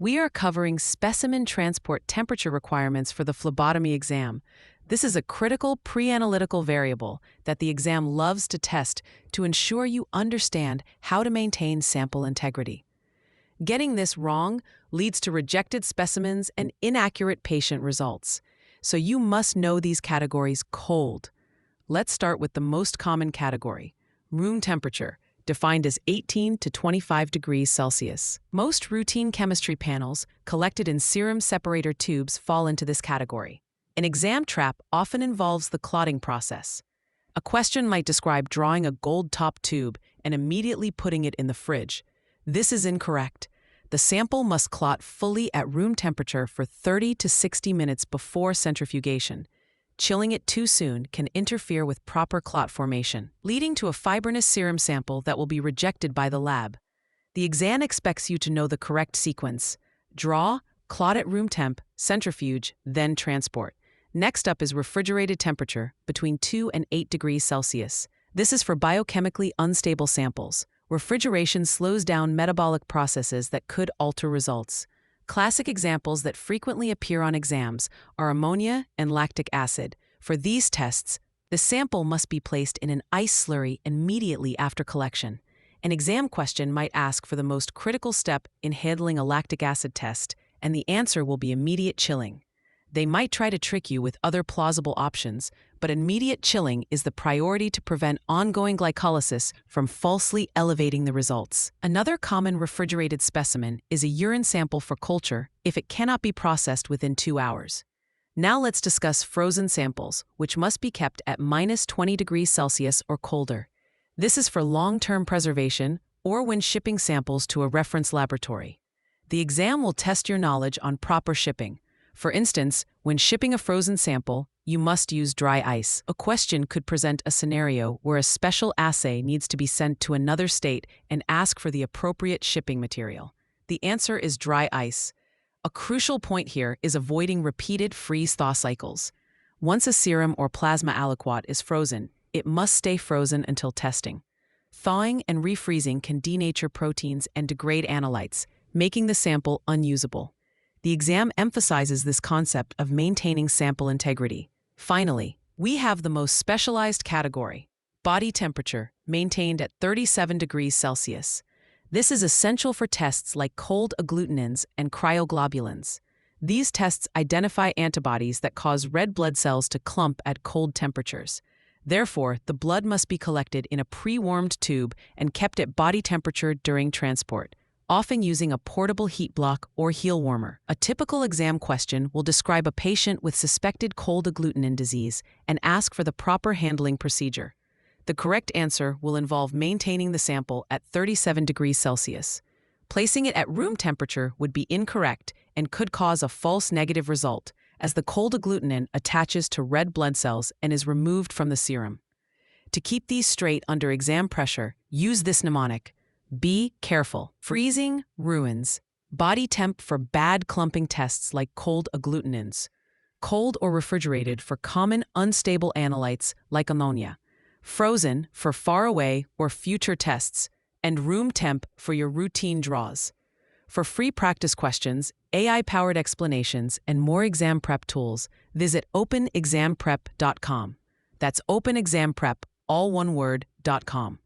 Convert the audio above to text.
We are covering specimen transport temperature requirements for the phlebotomy exam. This is a critical pre-analytical variable that the exam loves to test to ensure you understand how to maintain sample integrity. Getting this wrong leads to rejected specimens and inaccurate patient results. So you must know these categories cold. Let's start with the most common category, room temperature, defined as 18 to 25 degrees Celsius. Most routine chemistry panels collected in serum separator tubes fall into this category. An exam trap often involves the clotting process. A question might describe drawing a gold-top tube and immediately putting it in the fridge. This is incorrect. The sample must clot fully at room temperature for 30 to 60 minutes before centrifugation. Chilling it too soon can interfere with proper clot formation, leading to a fibrinous serum sample that will be rejected by the lab. The exam expects you to know the correct sequence: draw, clot at room temp, centrifuge, then transport. Next up is refrigerated temperature, between 2 and 8 degrees Celsius. This is for biochemically unstable samples. Refrigeration slows down metabolic processes that could alter results. Classic examples that frequently appear on exams are ammonia and lactic acid. For these tests, the sample must be placed in an ice slurry immediately after collection. An exam question might ask for the most critical step in handling a lactic acid test, and the answer will be immediate chilling. They might try to trick you with other plausible options, but immediate chilling is the priority to prevent ongoing glycolysis from falsely elevating the results. Another common refrigerated specimen is a urine sample for culture if it cannot be processed within 2 hours. Now let's discuss frozen samples, which must be kept at -20 degrees Celsius or colder. This is for long-term preservation or when shipping samples to a reference laboratory. The exam will test your knowledge on proper shipping. For instance, when shipping a frozen sample, you must use dry ice. A question could present a scenario where a special assay needs to be sent to another state and ask for the appropriate shipping material. The answer is dry ice. A crucial point here is avoiding repeated freeze-thaw cycles. Once a serum or plasma aliquot is frozen, it must stay frozen until testing. Thawing and refreezing can denature proteins and degrade analytes, making the sample unusable. The exam emphasizes this concept of maintaining sample integrity. Finally, we have the most specialized category, body temperature, maintained at 37 degrees Celsius. This is essential for tests like cold agglutinins and cryoglobulins. These tests identify antibodies that cause red blood cells to clump at cold temperatures. Therefore, the blood must be collected in a pre-warmed tube and kept at body temperature during transport, often using a portable heat block or heel warmer. A typical exam question will describe a patient with suspected cold agglutinin disease and ask for the proper handling procedure. The correct answer will involve maintaining the sample at 37 degrees Celsius. Placing it at room temperature would be incorrect and could cause a false negative result, as the cold agglutinin attaches to red blood cells and is removed from the serum. To keep these straight under exam pressure, use this mnemonic: be careful. Freezing ruins. Body temp for bad clumping tests like cold agglutinins. Cold or refrigerated for common unstable analytes like ammonia. Frozen for far away or future tests. And room temp for your routine draws. For free practice questions, AI-powered explanations, and more exam prep tools, visit openexamprep.com. That's openexamprep, all one word, .com.